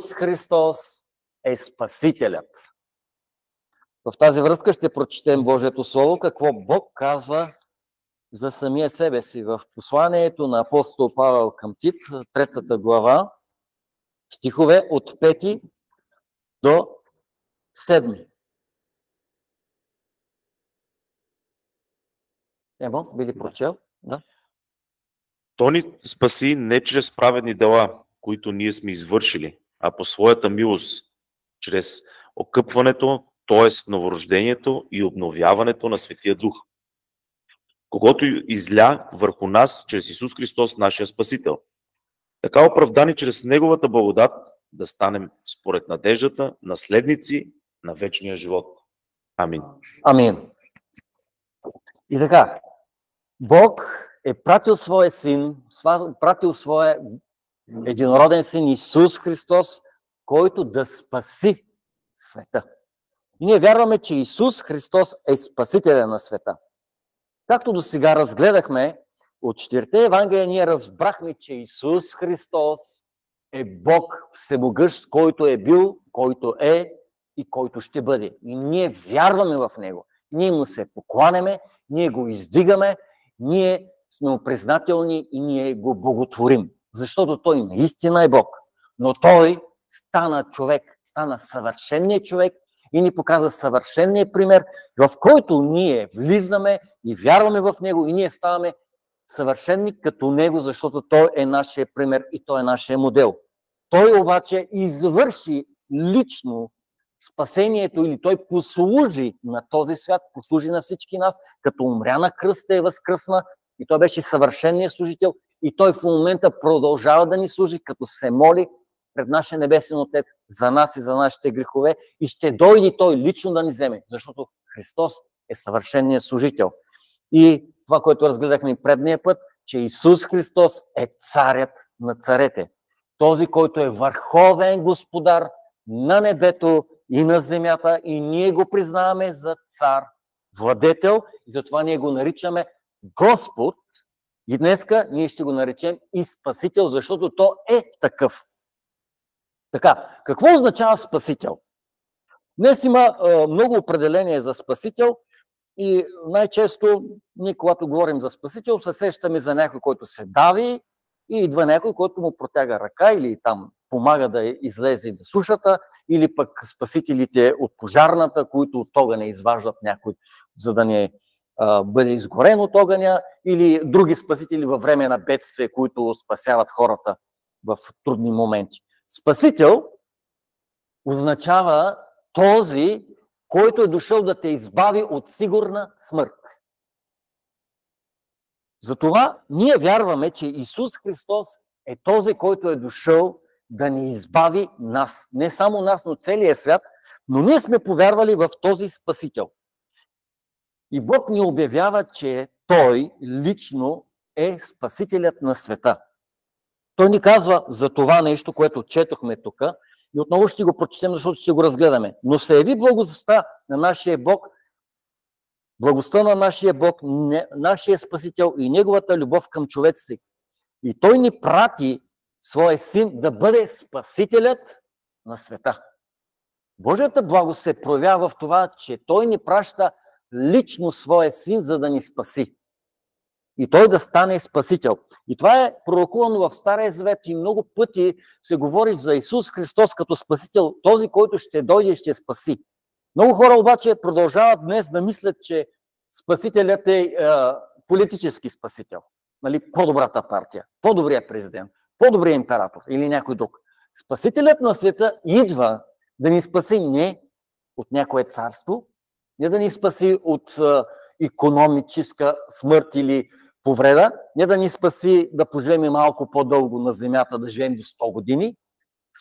Исус Христос е Спасителят. В тази връзка ще прочетем Божието Слово, какво Бог казва за самия себе си. В посланието на апостол Павел към Тит, 3 глава, стихове от 5 до 7. Емо, би ли прочел? Да. То ни спаси не чрез праведни дела, които ние сме извършили, а по своята милост, чрез окъпването, т.е. новорождението и обновяването на Светия Дух, когото изля върху нас чрез Исус Христос, нашия Спасител. Така оправдани чрез Неговата благодат да станем според надеждата наследници на вечния живот. Амин. Амин. И така, Бог е пратил своя син, пратил своя единороден син Исус Христос, който да спаси света. И ние вярваме, че Исус Христос е Спасителя на света. Както до сега разгледахме от 4 Евангелия, ние разбрахме, че Исус Христос е Бог всемогъщ, който е бил, който е и който ще бъде. И ние вярваме в Него. Ние му се покланяме, ние го издигаме, ние сме му признателни и ние го боготворим. Защото Той наистина е Бог. Но Той стана човек, стана съвършенният човек и ни показа съвършенният пример, в който ние влизаме и вярваме в Него и ние ставаме съвършенни като Него, защото Той е нашия пример и Той е нашия модел. Той обаче извърши лично спасението или Той послужи на този свят, послужи на всички нас, като умря на кръста и възкръсна и Той беше съвършенният служител и Той в момента продължава да ни служи, като се моли пред нашия Небесен Отец за нас и за нашите грехове и ще дойде Той лично да ни вземе, защото Христос е съвършенният служител. И това, което разгледахме и предния път, че Исус Христос е царят на царете. Този, който е върховен господар на небето и на земята и ние го признаваме за цар, владетел и затова ние го наричаме Господ и днеска ние ще го наречем и Спасител, защото то е такъв. Така, какво означава Спасител? Днес има много определения за Спасител и най-често ние, когато говорим за Спасител, се сещаме за някой, който се дави и идва някой, който му протяга ръка или там помага да излезе да сушата, или пък спасителите от пожарната, които от огъня изваждат някой, за да не бъде изгорен от огъня, или други спасители във време на бедствие, които спасяват хората в трудни моменти. Спасител означава този, който е дошъл да те избави от сигурна смърт. Затова ние вярваме, че Исус Христос е този, който е дошъл да ни избави нас. Не само нас, но целия свят, но ние сме повярвали в този Спасител. И Бог ни обявява, че Той лично е Спасителят на света. Той ни казва за това нещо, което четохме тук, и отново ще го прочетем, защото ще го разгледаме. Но се яви благостта на нашия Бог, благостта на нашия Бог, нашия Спасител и Неговата любов към човеците. И Той ни прати своя син да бъде Спасителят на света. Божията благост се проявява в това, че Той ни праща лично своя син, за да ни спаси. И Той да стане Спасител. И това е пророкувано в Стария Завет и много пъти се говори за Исус Христос като Спасител, този, който ще дойде и ще спаси. Много хора обаче продължават днес да мислят, че Спасителят е политически спасител. Нали, по-добрата партия, по-добрият президент, по-добрият император или някой друг. Спасителят на света идва да ни спаси не от някое царство, не да ни спаси от икономическа смърт или повреда, не да ни спаси да поживеем малко по-дълго на земята, да живеем до 100 години.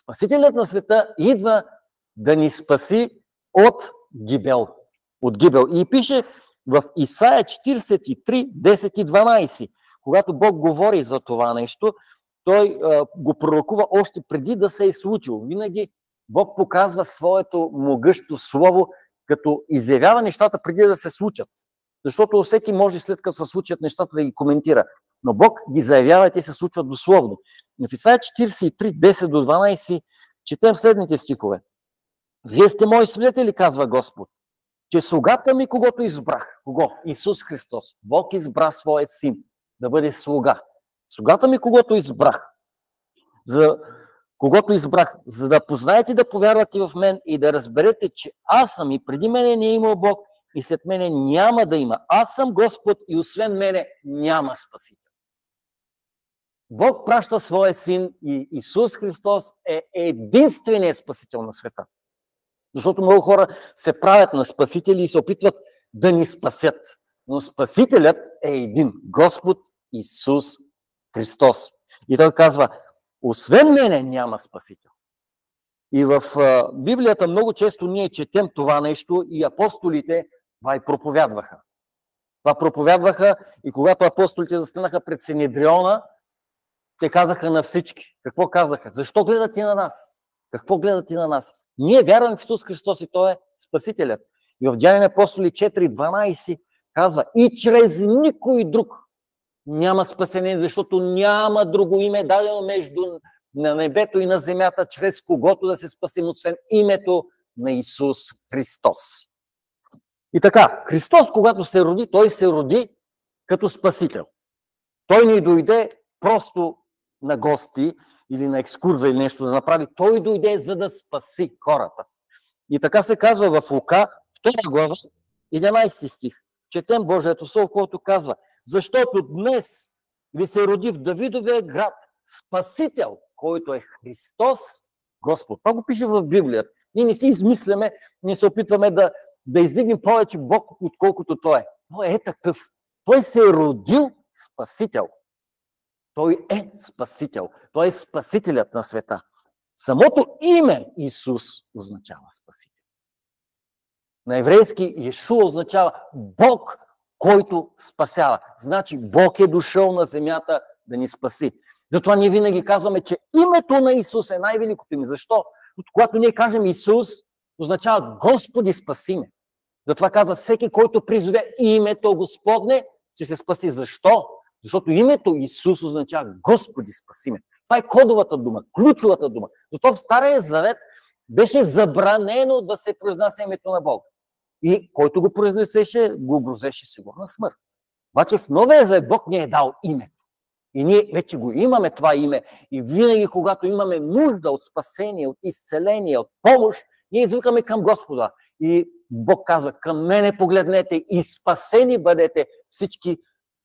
Спасителят на света идва да ни спаси от гибел. От гибел. И пише в Исаия 43, 10 и 12. Когато Бог говори за това нещо, Той го пророкува още преди да се е случило. Винаги Бог показва своето могъщо слово, като изявява нещата преди да се случат. Защото всеки може след като се случат нещата да ги коментира. Но Бог ги заявява и те се случват дословно. В Исаия 43, 10 до 12 Четем следните стихове. Вие сте мои свидетели, казва Господ, че слугата ми, когото избрах. Кого? Исус Христос. Бог избра своя син да бъде слуга. Слугата ми, когото избрах. Когото избрах, за да познаете, да повярвате в мен и да разберете, че аз съм и преди мене не е имал Бог и след мене няма да има. Аз съм Господ и освен мене няма Спасител. Бог праща своя син и Исус Христос е единственият Спасител на света. Защото много хора се правят на спасители и се опитват да ни спасят. Но Спасителят е един. Господ Исус Христос. И той казва, освен мене няма Спасител. И в Библията много често ние четем това нещо и апостолите това и проповядваха. Това проповядваха и когато апостолите застанаха пред Синедриона, те казаха на всички. Какво казаха? Защо гледате на нас? Какво гледате на нас? Ние вярваме в Исус Христос и Той е Спасителят. И в Деяния на апостоли 4:12 казва, и чрез никой друг няма спасение, защото няма друго име дадено между на небето и на земята, чрез когото да се спасим, освен името на Исус Христос. И така, Христос, когато се роди, Той се роди като Спасител. Той не дойде просто на гости или на екскурза или нещо да направи. Той дойде, за да спаси хората. И така се казва в Лука, 2 глава, 11 стих. Четем Божието Слово, което казва, защото днес ви се роди в Давидовия град Спасител, който е Христос Господ. Това го пише в Библията. Ние не си измисляме, не се опитваме да издигнем повече Бог, отколкото Той е. Той е такъв. Той се е родил Спасител. Той е Спасител. Той е Спасителят на света. Самото име Исус означава Спасител. На еврейски Йешуа означава Бог, който спасява. Значи Бог е дошъл на земята да ни спаси. Затова ние винаги казваме, че името на Исус е най-великото име. Защо? Когато ние кажем Исус, означава Господи спаси ме. Затова казва всеки, който призове името Господне, ще се спаси. Защо? Защото името Исус означава Господи спаси ме. Това е кодовата дума, ключовата дума. Затова в Стария Завет беше забранено да се произнася името на Бога. И който го произнесеше, го грозеше сигурна смърт. Обаче в Новия Завет Бог ни е дал името. И ние вече го имаме това име. И винаги, когато имаме нужда от спасение, от изцеление, от помощ, ние извикаме към Господа. И Бог казва, към мене погледнете и спасени бъдете всички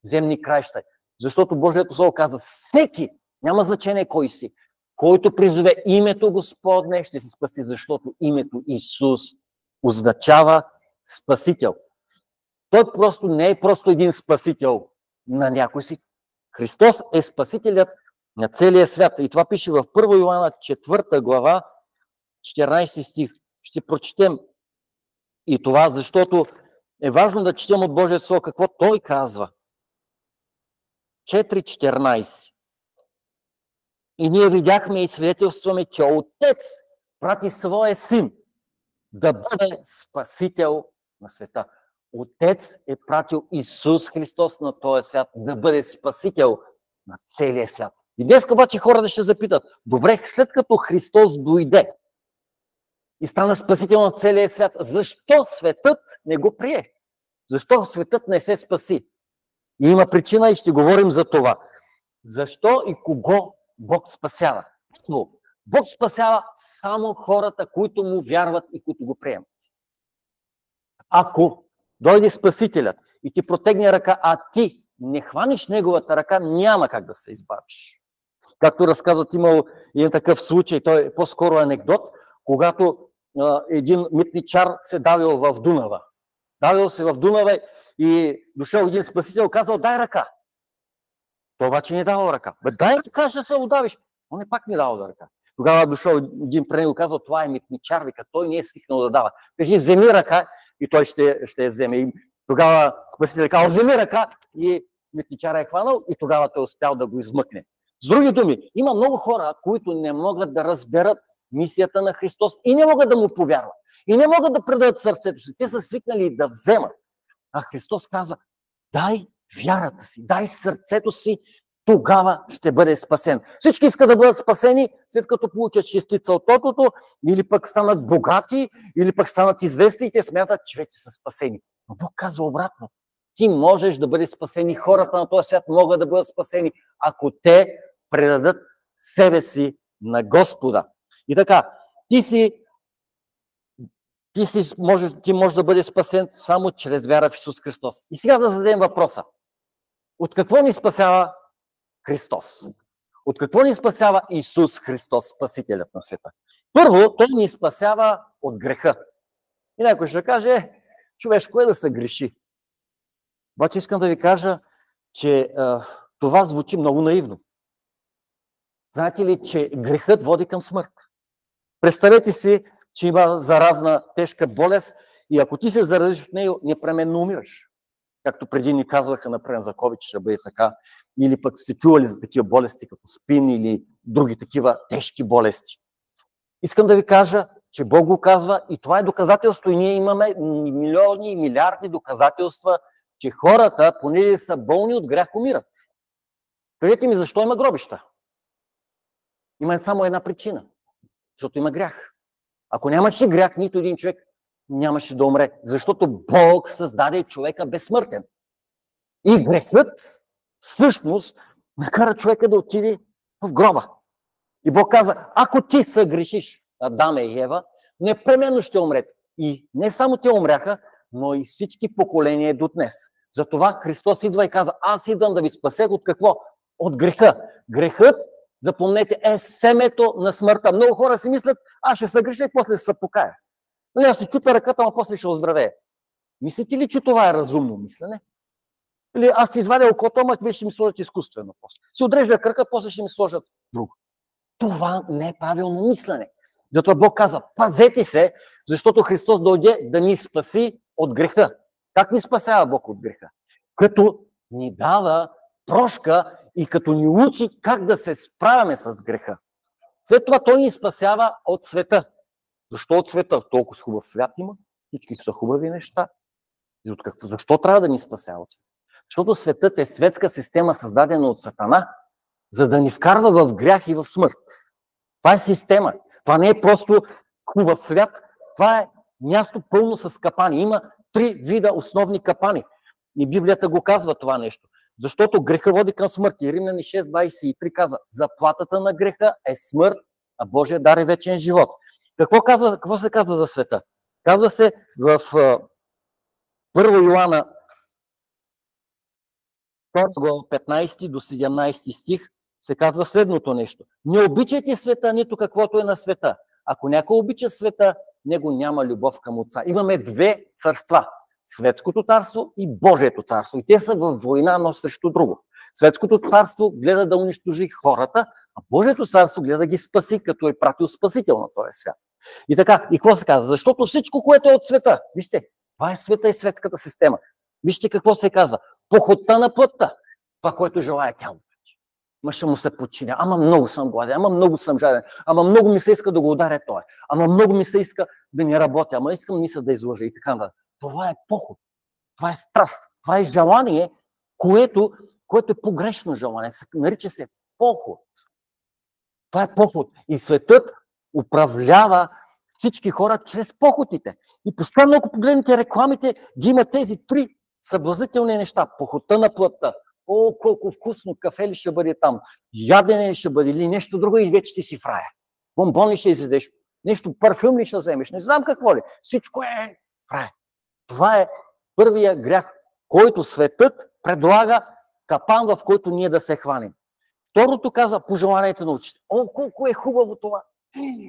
земни краища. Защото Божието Слово казва, всеки, няма значение кой си, който призове името Господне, ще се спаси, защото името Исус означава Спасител. Той просто не е просто един Спасител на някой си. Христос е Спасителят на целия свят. И това пише в 1 Йоанна 4 глава, 14 стих. Ще прочетем и това, защото е важно да четем от Божия Слово какво Той казва. 4.14. И ние видяхме и свидетелстваме, че Отец прати своя син да бъде Спасител на света. Отец е пратил Исус Христос на този свят да бъде Спасител на целия свят. И днес обаче хората ще запитат, добре, след като Христос дойде и стана Спасител на целия свят, защо светът не го прие? Защо светът не се спаси? И има причина и ще говорим за това. Защо и кого Бог спасява? Бог спасява само хората, които му вярват и които го приемат. Ако дойде Спасителят и ти протегне ръка, а ти не хванеш неговата ръка, няма как да се избавиш. Както разказват, имал един такъв случай, той е по-скоро анекдот, когато един митничар се давил в Дунава. Давил се в Дунава и дошъл един Спасител, казал, дай ръка. Той обаче не давал ръка. Дай ръка, ще се удавиш. Он е пак не давал да ръка. Тогава дошъл един при него, казал, това е митничар, вика, той не е свикнал да дава. Кажи, вземи ръка и той ще я вземе. И тогава Спасител казал, вземи ръка и митничара е хванал и тогава той успял да го измъкне. С други думи, има много хора, които не могат да разберат мисията на Христос и не могат да му повярват. И не могат да предадат сърцето си. Те са свикнали да вземат. А Христос казва, дай вярата си, дай сърцето си тогава ще бъде спасен. Всички искат да бъдат спасени, след като получат частица от тотото, или пък станат богати, или пък станат известни и те смятат, че вече са спасени. Но Бог казва обратно. Ти можеш да бъдеш спасен и хората на този свят могат да бъдат спасени, ако те предадат себе си на Господа. И така, ти можеш да бъдеш спасен само чрез вяра в Исус Христос. И сега да зададем въпроса. От какво ни спасява Христос? От какво ни спасява Исус Христос, Спасителят на света? Първо, Той ни спасява от греха. И някой ще каже, човешко е да се греши. Обаче искам да ви кажа, че това звучи много наивно. Знаете ли, че грехът води към смърт? Представете си, че има заразна тежка болест и ако ти се заразиш от нея, непременно умираш. Както преди ни казваха, например, за COVID, че ще бъде така. Или пък сте чували за такива болести, като спин или други такива тежки болести. Искам да ви кажа, че Бог го казва и това е доказателство. И ние имаме милиони и милиарди доказателства, че хората, понеже са болни от грях, умират. Кажете ми, защо има гробища? Има само една причина. Защото има грях. Ако нямаше грях, нито един човек нямаше да умре. Защото Бог създаде човека безсмъртен. И грехът всъщност накара човека да отиде в гроба. И Бог каза, ако ти съгрешиш, Адам и Ева, непременно ще умрете. И не само те умряха, но и всички поколения до днес. Затова Христос идва и каза, аз идвам да ви спася от какво? От греха. Грехът, запомнете, е семето на смъртта. Много хора си мислят, аз ще съгреша и после ще се покая. Нали, аз си чупя ръката, а после ще оздравея. Мислите ли, че това е разумно мислене? Или аз си извадя окото, ама ще ми сложат изкуствено после. Си отрежда кръка, после ще ми сложат друго. Това не е правилно мислене. Затова Бог казва, пазете се, защото Христос дойде да ни спаси от греха. Как ни спасява Бог от греха? Като ни дава прошка и като ни учи как да се справяме с греха. След това Той ни спасява от света. Защо от света? Толкова хубав свят има. Всички са хубави неща. И от какво? Защо трябва да ни спасява от света? Защото светът е светска система, създадена от Сатана, за да ни вкарва в грях и в смърт. Това е система. Това не е просто хубав свят. Това е място пълно с капани. Има 3 вида основни капани. И Библията го казва това нещо. Защото греха води към смърт. И Римляни 6:23 казва, заплатата на греха е смърт, а Божия дар е вечен живот. Какво се казва за света? Казва се в 1 Йоанна 15 до 17 стих се казва следното нещо. Не обичайте света, нито каквото е на света. Ако някой обича света, него няма любов към Отца. Имаме 2 царства. Светското царство и Божието царство. И те са във война едно срещу друго. Светското царство гледа да унищожи хората, а Божието царство гледа да ги спаси, като е пратил спасител на този свят. И така, и какво се казва? Защото всичко, което е от света, вижте, това е света и светската система. Вижте какво се казва. Похотта на плътта. Това, което желая тялото. Ма ще му се подчиня. Ама много съм гладен, ама много съм жаден, ама много ми се иска да го ударя той. Ама много ми се иска да не работя, ама искам мисля да излъжа и така нататък. Това е похот. Това е страст. Това е желание, което е погрешно желание. Нарича се похот. Това е похот. И светът управлява всички хора чрез похотите. И постоянно, ако погледнете рекламите, ги има тези 3 съблазителни неща. Похота на плътта. О, колко вкусно кафе ли ще бъде там. Ядене ли ще бъде или нещо друго и вече ти си в рая. Бомбони ще изядеш. Нещо, парфюм ли ще вземеш. Не знам какво ли. Всичко е в рая. Това е първия грях, който светът предлага капан, в който ние да се хванем. Второто казва пожеланията на очите. О, колко е хубаво това!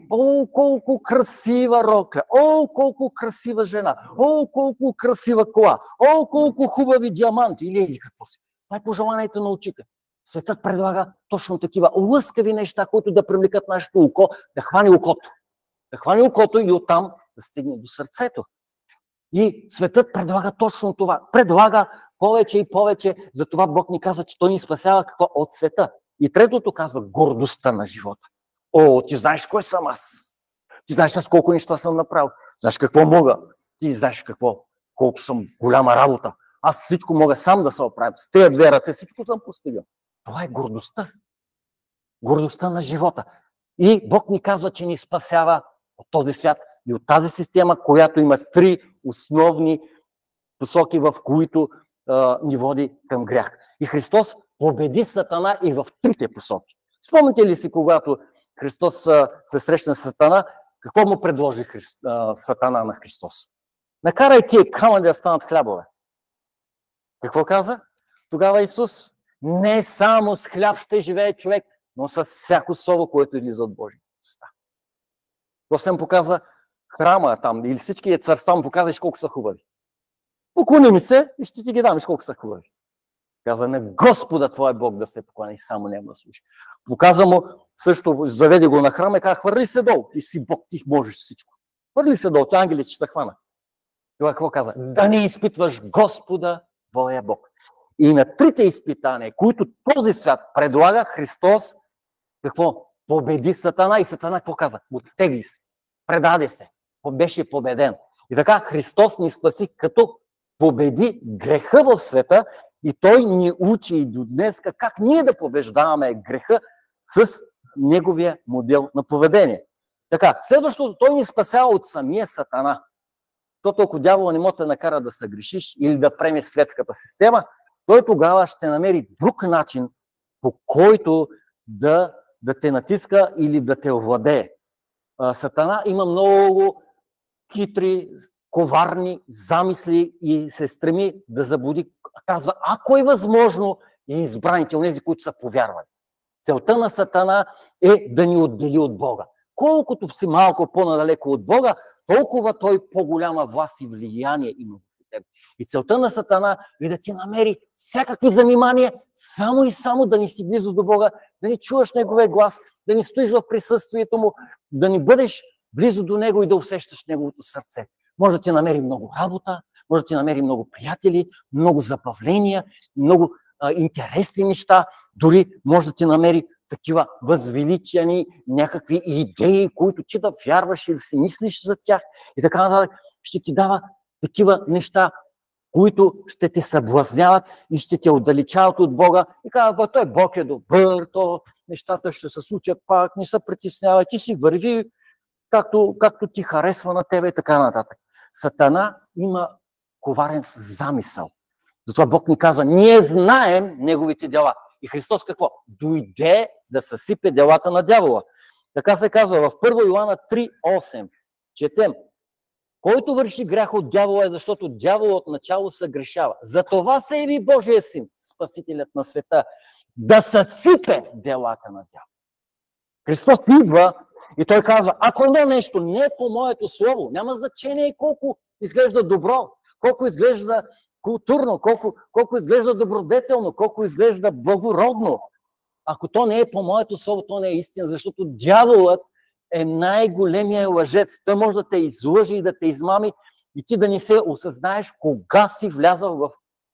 О, колко красива рокля! О, колко красива жена! О, колко красива кола! О, колко хубави диаманти! Или какво си? Това е пожеланията на очите. Светът предлага точно такива лъскави неща, които да привлекат нашето око, да хване окото. Да хване окото и оттам да стигне до сърцето. И светът предлага точно това. Предлага повече и повече. Затова Бог ни казва, че Той ни спасява какво? От света. И третото казва гордостта на живота. О, ти знаеш кой съм аз. Ти знаеш аз колко неща съм направил. Знаеш какво мога. Ти знаеш колко съм голяма работа. Аз всичко мога сам да се оправя. С тези 2 ръце всичко съм постигал. Това е гордостта. Гордостта на живота. И Бог ни казва, че ни спасява от този свят и от тази система, която има 3 основни посоки, в които ни води към грях. И Христос победи Сатана и в 3 посоки. Спомните ли си, когато Христос се срещна с Сатана, какво му предложи Сатана на Христос? Накарай тия камъни да станат хлябове. Какво каза? Тогава Исус: не само с хляб ще живее човек, но с всяко слово, което излиза от Божията уста. После му показа храма там, или всички царства му показваш колко са хубави. Поклони ми се и ще ти ги дам, колко са хубави. Каза: на Господа твоя Бог да се поклони, само няма да слушаш. Показа му, също заведе го на храма и каза: хвърли се долу, ти си Бог, ти можеш всичко. Хвърли се долу, тя ангелите ще хванат. Това какво каза? Да не изпитваш Господа твоя Бог. И на 3 изпитания, които този свят предлага, Христос какво? Победи Сатана. И Сатана какво каза? Оттегли се, предаде се, беше победен. И така Христос ни спаси, като победи греха в света, и Той ни учи и до днес как ние да побеждаваме греха с неговия модел на поведение. Така, следващото, Той ни спасява от самия Сатана. Защото ако дявола не може да накара да се грешиш или да премеш светската система, той тогава ще намери друг начин, по който да те натиска или да те овладее. Сатана има много хитри, коварни замисли и се стреми да заблуди. Казва, ако е възможно, и избраните, онези, които са повярвали. Целта на Сатана е да ни отдели от Бога. Колкото си малко по-надалеко от Бога, толкова той по-голяма власт и влияние има в теб. И целта на Сатана е да ти намери всякакви занимания, само и само да не си близо до Бога, да не чуваш Неговия глас, да не стоиш в присъствието Му, да не бъдеш близо до Него и да усещаш Неговото сърце. Може да ти намери много работа, може да ти намери много приятели, много забавления, много интересни неща, дори може да ти намери такива възвеличени някакви идеи, които ти да вярваш и да си мислиш за тях. И така нататък ще ти дава такива неща, които ще те съблазняват и ще те отдалечават от Бога. И казва, той Бог е добър, то нещата ще се случат пак, не се притеснявай, ти си върви както ти харесва на тебе и така нататък. Сатана има коварен замисъл. Затова Бог ни казва, ние знаем неговите дела. И Христос какво? Дойде да съсипе делата на дявола. Така се казва в 1 Йоанна 3:8. Четем. Който върши грях от дявола е, защото дявола от начало се грешава. Затова се яви Божия син, Спасителят на света, да съсипе делата на дявола. Христос идва и той казва, ако не нещо не е по моето слово, няма значение колко изглежда добро, колко изглежда културно, колко изглежда добродетелно, колко изглежда благородно. Ако то не е по моето слово, то не е истина, защото дяволът е най-големия лъжец. Той може да те излъжи и да те измами и ти да не се осъзнаеш кога си влязъл в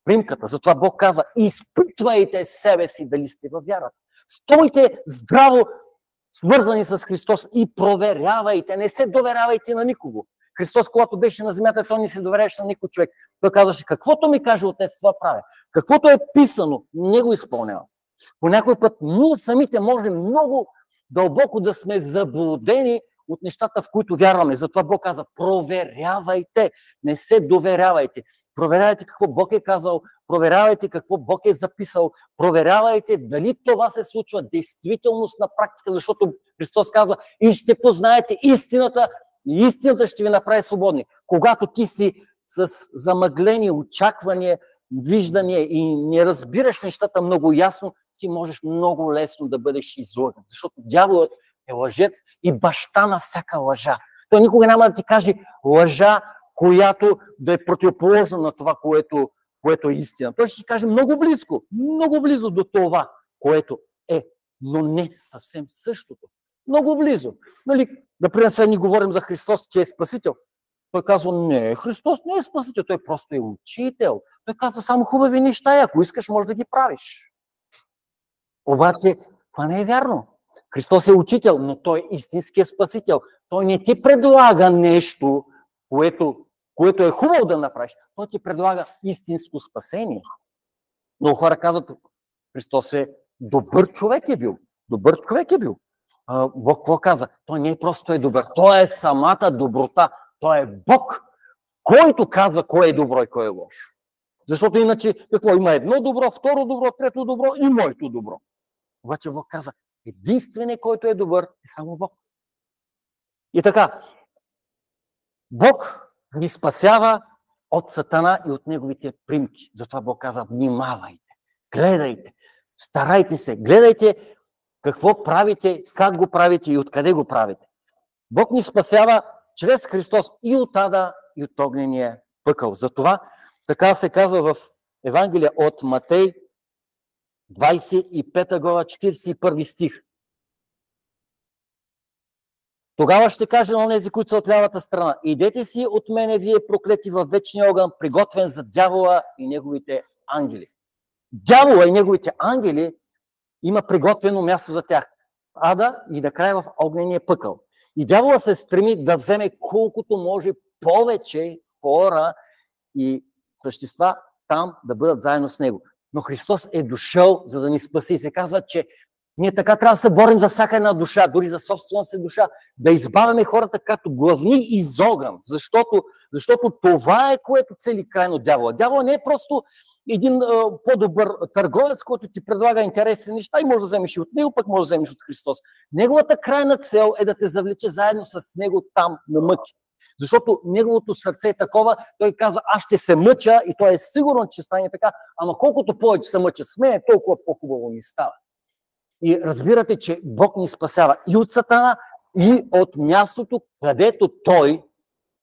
примката. Затова Бог казва, изпитвайте себе си дали сте във вярата. Стойте здраво свързани с Христос и проверявайте, не се доверявайте на никого. Христос, когато беше на земята, той не се доверяваше на никой човек. Той казваше, каквото ми каже Отец, това правя. Каквото е писано, не го изпълнявам. По някой път ние самите можем много дълбоко да сме заблудени от нещата, в които вярваме. Затова Бог каза, проверявайте, не се доверявайте. Проверявайте какво Бог е казал, проверявайте какво Бог е записал, проверявайте дали това се случва действителност на практика, защото Христос казва, и ще познаете истината, и истината ще ви направи свободни. Когато ти си с замъглени очаквания, виждания и не разбираш нещата много ясно, ти можеш много лесно да бъдеш излъган. Защото дяволът е лъжец и баща на всяка лъжа. Той никога няма да ти каже лъжа, която да е противоположна на това, което е истина. Той ще ти каже много близо до това, което е, но не съвсем същото. Много близо. Нали, например, сега ни говорим за Христос, че е Спасител. Той казва, не, Христос не е Спасител, той просто е учител. Той казва само хубави неща и ако искаш, може да ги правиш. Обаче, това не е вярно. Христос е учител, но той е истинският Спасител. Той не ти предлага нещо, което е хубаво да направиш. Той ти предлага истинско спасение. Много хора казват, Христос е добър човек е бил. Добър човек е бил. Бог какво каза? Той не е просто той е добър. Той е самата доброта. Той е Бог, който казва кое е добро и кое е лошо. Защото иначе какво? Има едно добро, второ добро, трето добро и моето добро. Обаче Бог казва, единственият, който е добър, е само Бог. И така, Бог ви спасява от Сатана и от неговите примки. Затова Бог казва, внимавайте, гледайте, старайте се, гледайте какво правите, как го правите и откъде го правите. Бог ни спасява чрез Христос и от ада, и от огнения пъкъл. Затова така се казва в Евангелие от Матей, 25 глава, 41 стих. Тогава ще каже на онези, които са от лявата страна, идете си от мене, вие проклети във вечния огън, приготвен за дявола и неговите ангели. Дявола и неговите ангели има приготвено място за тях. Ада и накрая в огнения пъкъл. И дявола се стреми да вземе колкото може повече хора и същества там да бъдат заедно с него. Но Христос е дошъл, за да ни спаси. Се казва, че ние така трябва да се борим за всяка една душа, дори за собствена си душа, да избавяме хората като главни из огън, защото това е, което цели крайно дявола. Дявола не е просто един по-добър търговец, който ти предлага интересни неща и може да вземеш и от него, пък може да вземеш от Христос. Неговата крайна цел е да те завлече заедно с него там на мъки. Защото неговото сърце е такова, той казва, аз ще се мъча и той е сигурен, че стане така, ама колкото повече се мъча с мен, толкова по-хубаво ми става. И разбирате, че Бог ни спасява и от Сатана, и от мястото, където той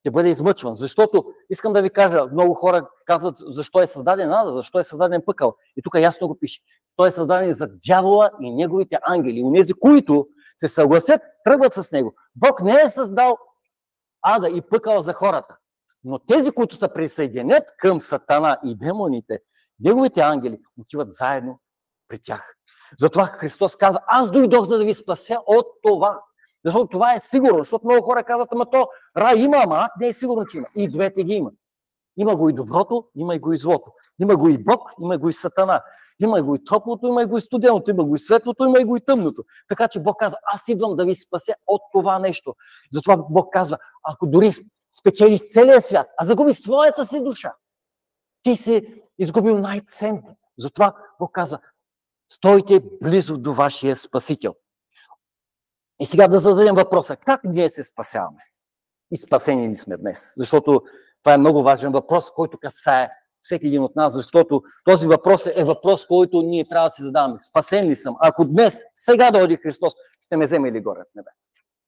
ще бъде измъчван. Защото, искам да ви кажа, много хора казват, защо е създаден ада, защо е създаден пъкъл. И тук ясно го пише. Той е създаден за дявола и неговите ангели. Онези, които се съгласят, тръгват с него. Бог не е създал ада и пъкъл за хората. Но тези, които се присъединят към Сатана и демоните, неговите ангели, отиват заедно при тях. Затова Христос казва, аз дойдох, за да ви спася от това. Защото това е сигурно, защото много хора казват, ама то рай има, ама не е сигурно, че има. И двете ги има. Има го и доброто, има и го и злото. Има го и Бог, има го и Сатана. Има го и топлото, има го и студеното, има го и светлото, има го и тъмното. Така че Бог казва, аз идвам да ви спася от това нещо. Затова Бог казва, ако дори спечелиш целия свят, а загубиш своята си душа, ти си изгубил най-ценното. Затова Бог казва, стойте близо до вашия Спасител. И сега да зададем въпроса, как ние се спасяваме? И спасени ли сме днес? Защото това е много важен въпрос, който касае всеки един от нас, защото този въпрос е въпрос, който ние трябва да си задаваме. Спасен ли съм? Ако днес, сега дойде Христос, ще ме вземе ли горе в небе?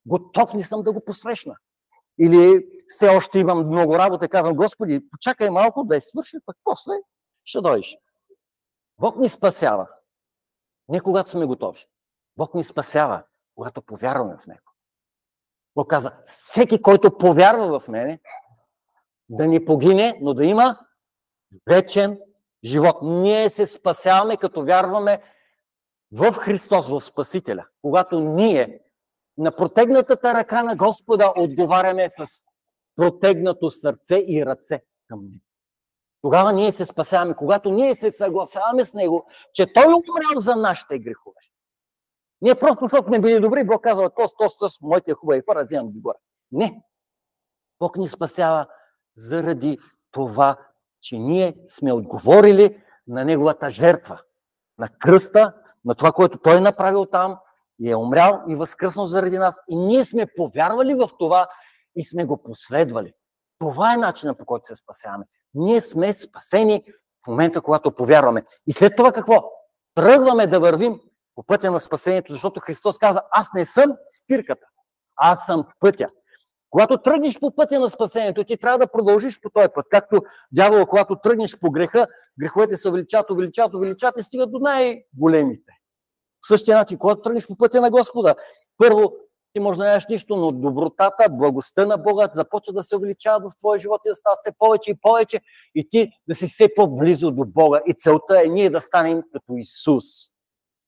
Готов ли съм да го посрещна? Или все още имам много работа и казвам, Господи, почакай малко да я свърши, пък после ще дойдеш. Бог ни спасява. Не когато сме готови. Бог ни спасява, когато повярваме в Него. Бог казва, всеки, който повярва в мене, да не погине, но да има вечен живот. Ние се спасяваме, като вярваме в Христос, в Спасителя. Когато ние на протегнатата ръка на Господа отговаряме с протегнато сърце и ръце към Него. Тогава ние се спасяваме, когато ние се съгласяваме с Него, че Той е умрял за нашите грехове. Ние просто, защото сме били добри, Бог казва, моите хубави хора, вземам ги горе. Не. Бог ни спасява заради това, че ние сме отговорили на Неговата жертва, на кръста, на това, което Той е направил там и е умрял и възкръснал заради нас. И ние сме повярвали в това и сме го последвали. Това е начинът, по който се спасяваме. Ние сме спасени в момента, когато повярваме. И след това какво? Тръгваме да вървим по пътя на спасението, защото Христос каза, аз не съм спирката, аз съм пътя. Когато тръгнеш по пътя на спасението, ти трябва да продължиш по този път. Както дявола, когато тръгнеш по греха, греховете се увеличават и стигат до най-големите. В същия начин, когато тръгнеш по пътя на Господа, първо ти може да нямаш нищо, но добротата, благостта на Бога започва да се увеличава в твоя живот и да стават все повече и повече и ти да си все по-близо до Бога. И целта е ние да станем като Исус.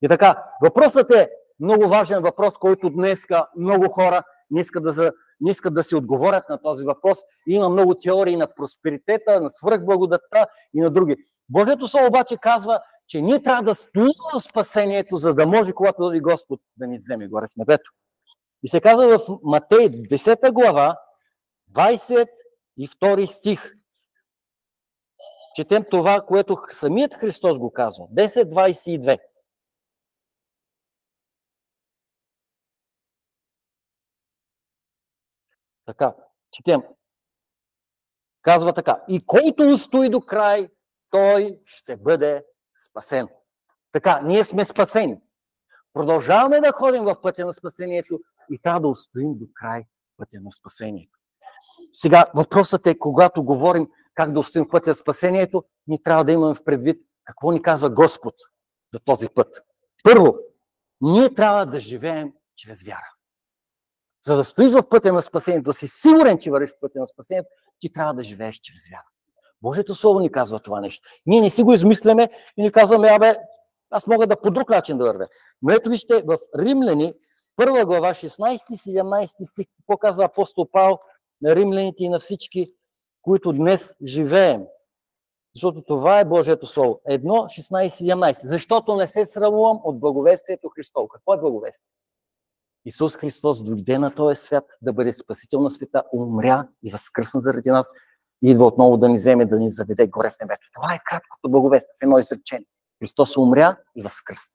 И така, въпросът е много важен въпрос, който днеска много хора не искат да си отговорят на този въпрос. И има много теории на просперитета, на свръхблагодатта и на други. Божието Слово обаче казва, че ние трябва да стоим в спасението, за да може, когато дойде Господ, да ни вземе горе в небето. И се казва в Матей 10 глава, 22 стих. Четем това, което самият Христос го казва. 10:22. Така, четем. Казва така. И който устои до край, той ще бъде спасен. Така, ние сме спасени. Продължаваме да ходим в пътя на спасението и трябва да устоим до край пътя на спасението. Сега въпросът е, когато говорим как да устоим в пътя на спасението, ние трябва да имаме в предвид какво ни казва Господ за този път. Първо, ние трябва да живеем чрез вяра. За да стоиш в пътя на спасението, да си сигурен, че вървиш в пътя на спасението, ти трябва да живееш чрез вяра. Божието Слово ни казва това нещо. Ние не си го измисляме и ни казваме, аз мога да по друг начин да вървя. Но ето вижте, в Римляни, 1 глава, 16-17 стих, какво казва апостол Павел на римляните и на всички, които днес живеем. Защото това е Божието Слово. 1:16-17. Защото не се срамувам от благовестието Христово. Какво е благовестие? Исус Христос дойде на този свят да бъде спасител на света, умря и възкръсна заради нас и идва отново да ни вземе, да ни заведе горе в небето. Това е краткото благовестие в едно изречение. Христос умря и възкръсна.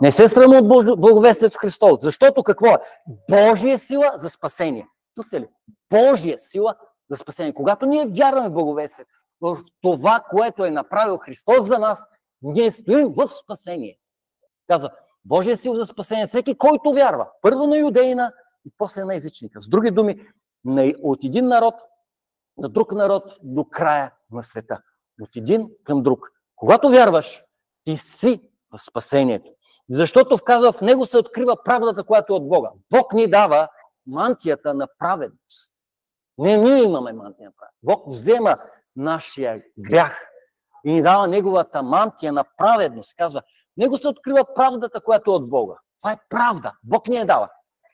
Не се срамува от благовестието Христово, защото какво е? Божия сила за спасение. Чухте ли? Божия сила за спасение. Когато ние вярваме в благовестието, в това, което е направил Христос за нас, ние стоим в спасение. Казва, Божия сила за спасение, всеки, който вярва. Първо на юдеина и после на езичника. С други думи, от един народ на друг народ до края на света. От един към друг. Когато вярваш, ти си в спасението. Защото вказва, в него се открива правдата, която е от Бога. Бог ни дава мантията на праведност. Не ние имаме мантия на праведност. Бог взема нашия грях и ни дава неговата мантия на праведност. Казва, в него се открива правдата, която е от Бога. Това е правда. Бог ни я дава.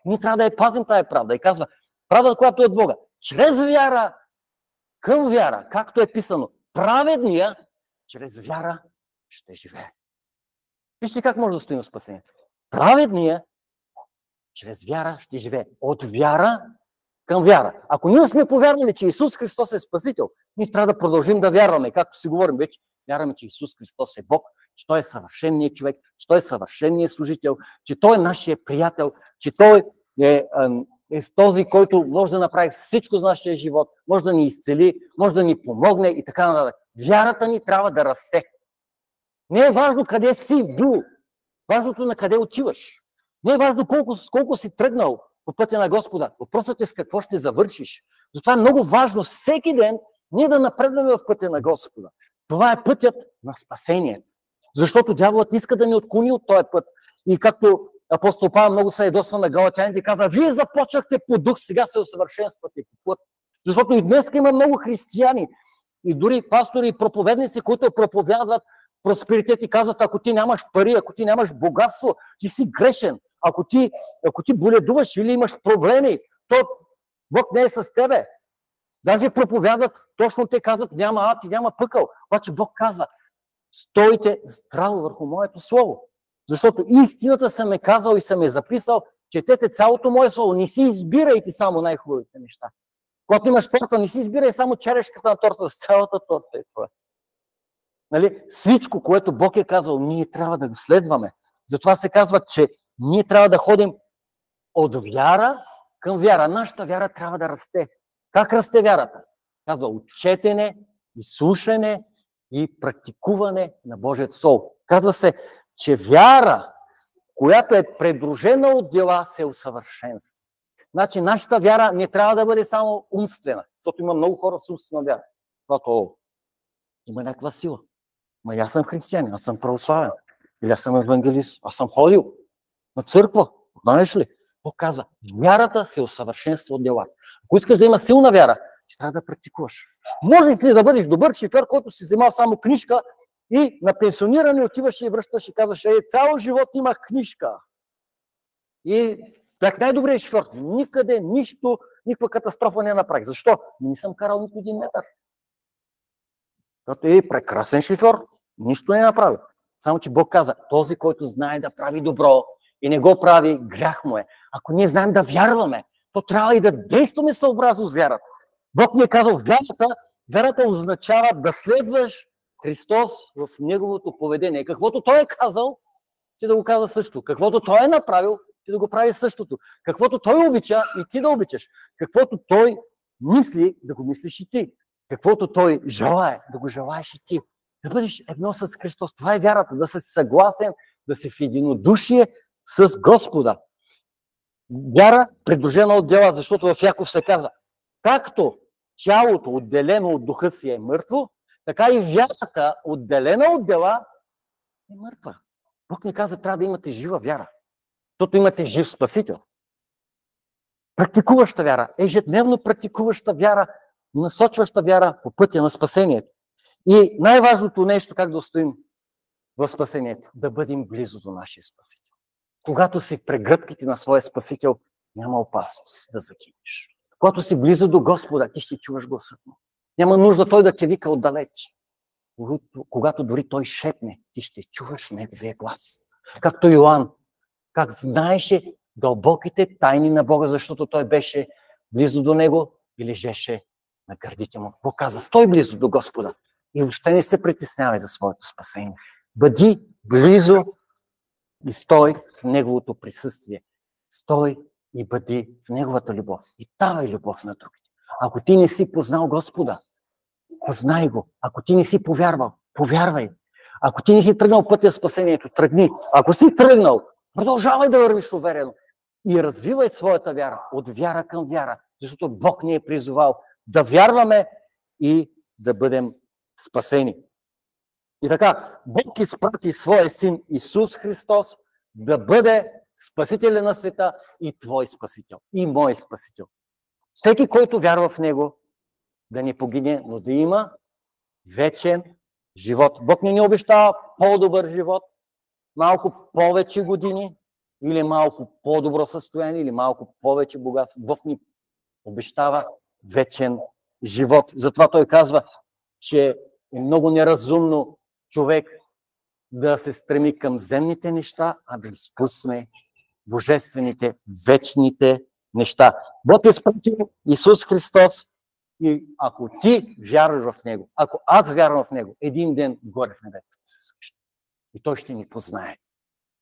Ние трябва да я пазим тая правда. И казва, правдата, която е от Бога. Чрез вяра, към вяра, както е писано, праведния, чрез вяра ще живее. Вижте как може да стоим в спасението. Праведния, чрез вяра ще живее. От вяра към вяра. Ако ние сме повярвали, че Исус Христос е Спасител, ние трябва да продължим да вярваме. Както си говорим вече, вярваме, че Исус Христос е Бог, че Той е съвършенният човек, че Той е съвършенният служител, че Той е нашия приятел, че Той е този, който може да направи всичко за нашия живот, може да ни изцели, може да ни помогне и така нататък. Вярата ни трябва да расте. Не е важно къде си бил, важното на къде отиваш. Не е важно колко си тръгнал по пътя на Господа. Въпросът е с какво ще завършиш. Затова е много важно всеки ден ние да напредваме в пътя на Господа. Това е пътят на спасението. Защото дяволът иска да ни отклони от този път. И както апостол Павел много се ядосва на галатяните и каза, вие започнахте по дух, сега се усъвършенствате по път. Защото и днес има много християни, и дори пастори и проповедници, които проповядват просперитет и казват, ако ти нямаш пари, ако ти нямаш богатство, ти си грешен. Ако ти боледуваш или имаш проблеми, то Бог не е с тебе. Даже проповядват, точно те казват, няма ад и няма пъкъл. Обаче Бог казва, стойте здраво върху моето слово. Защото истината съм е казал и съм е записал, четете цялото мое слово. Не си избирайте само най-хубавите неща. Когато имаш торта, не си избирай само черешката на торта, с цялата торта е това. Нали? Всичко, което Бог е казал, ние трябва да го следваме. Затова се казва, че ние трябва да ходим от вяра към вяра. Нашата вяра трябва да расте. Как расте вярата? Казва от четене, и слушане, и практикуване на Божието Слово. Казва се, че вяра, която е придружена от дела, се усъвършенства. Значи нашата вяра не трябва да бъде само умствена, защото има много хора с умствена вяра. Когато има някаква сила. Ма аз съм християнин, аз съм православен, или аз съм евангелист, аз съм ходил на църква. Знаеш ли? Бог казва, вярата се усъвършенства от дела. Ако искаш да има силна вяра, ти трябва да практикуваш. Може ли да бъдеш добър шофьор, който си вземал само книжка и на пенсиониране отиваш и връщаш и казваш, цял живот имах книжка. И так най-добрият шофьор. Никъде, нищо, никаква катастрофа не направих. Защо? Не съм карал нито един метър. Като е прекрасен шофьор, Нищо не е направил. Само, че Бог каза, този, който знае да прави добро и не го прави, грях му е. Ако ние знаем да вярваме, то трябва и да действаме съобразно с вярата. Бог ни е казал, вярата означава да следваш Христос в неговото поведение. Каквото Той е казал, ти да го каза също. Каквото Той е направил, ти да го прави същото. Каквото Той обича, и ти да обичаш. Каквото Той мисли, да го мислиш и ти. Каквото Той желае, да го желаеш и ти. Да бъдеш едно с Христос. Това е вярата, да си съгласен, да си в единодушие с Господа. Вяра, придружена от дела, защото в Яков се казва, както тялото, отделено от духа си, е мъртво, така и вярата, отделена от дела, е мъртва. Бог ни казва, трябва да имате жива вяра, защото имате жив Спасител. Практикуваща вяра, ежедневно практикуваща вяра, насочваща вяра по пътя на спасението. И най-важното нещо, как да устоим в спасението, да бъдем близо до нашия Спасител. Когато си в прегръдките на своя Спасител, няма опасност да загинеш. Когато си близо до Господа, ти ще чуваш гласът му. Няма нужда Той да те вика отдалеч. Когато дори Той шепне, ти ще чуваш неговия глас. Както Йоан, как знаеше дълбоките тайни на Бога, защото той беше близо до Него и лежеше на гърдите му. Бог казва, стой близо до Господа и въобще не се притеснявай за своето спасение. Бъди близо и стой в Неговото присъствие. Стой и бъди в Неговата любов. И давай любов на другите. Ако ти не си познал Господа, познай Го. Ако ти не си повярвал, повярвай. Ако ти не си тръгнал пътя спасението, тръгни. Ако си тръгнал, продължавай да вървиш уверено и развивай своята вяра от вяра към вяра, защото Бог ни е призовал да вярваме и да бъдем спасени. И така, Бог изпрати своя син Исус Христос да бъде спасителя на света и твой спасител, и мой спасител. Всеки, който вярва в Него, да не погине, но да има вечен живот. Бог не ни обещава по-добър живот, малко повече години, или малко по-добро състояние, или малко повече богатство. Бог ни обещава вечен живот. Затова Той казва, че е много неразумно човек да се стреми към земните неща, а да изпусне божествените, вечните неща. Бог е изпратил Исус Христос и ако ти вярваш в Него, ако аз вярвам в Него, един ден горе в небето ще се срещне. И Той ще ни познае.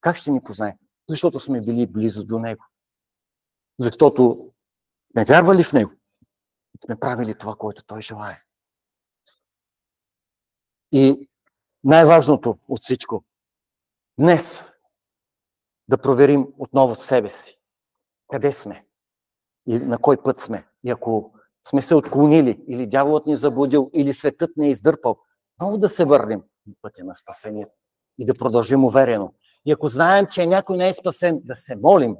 Как ще ни познае? Защото сме били близо до Него. Защото сме вярвали в Него. И сме правили това, което Той желае. И най-важното от всичко, днес да проверим отново себе си. Къде сме? И на кой път сме? И ако сме се отклонили, или дяволът ни заблудил, или светът ни е издърпал, много да се върнем на пътя на спасението и да продължим уверено. И ако знаем, че някой не е спасен, да се молим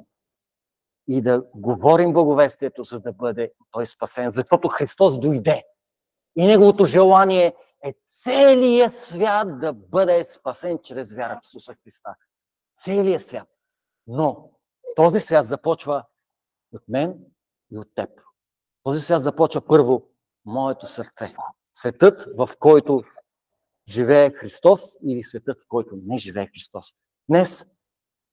и да говорим благовестието, за да бъде той спасен. Защото Христос дойде и Неговото желание е целият свят да бъде спасен чрез вяра в Исуса Христа. Целият свят. Но този свят започва от мен и от теб. Този свят започва първо в моето сърце. Светът, в който живее Христос, или светът, в който не живее Христос. Днес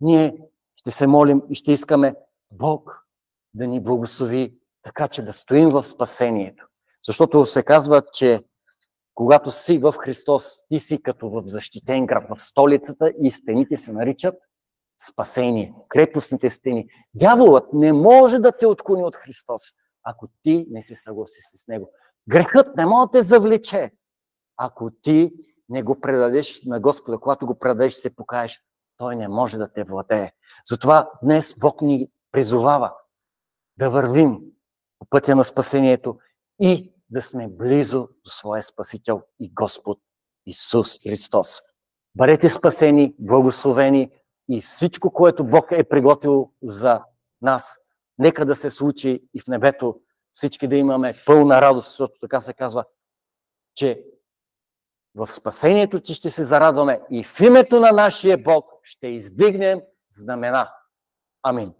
ние ще се молим и ще искаме Бог да ни благослови, така че да стоим в спасението. Защото се казва, че когато си в Христос, ти си като в защитен град, в столицата и стените се наричат спасение, крепостните стени. Дяволът не може да те отклони от Христос, ако ти не се съгласи с Него. Грехът не може да те завлече, ако ти не го предадеш на Господа. Когато го предадеш и се покаеш, Той не може да те владее. Затова днес Бог ни призовава да вървим по пътя на спасението и да сме близо до своя Спасител и Господ Исус Христос. Бъдете спасени, благословени и всичко, което Бог е приготвил за нас, нека да се случи и в небето всички да имаме пълна радост, защото така се казва, че в спасението ти ще се зарадваме и в името на нашия Бог ще издигнем знамена. Амин.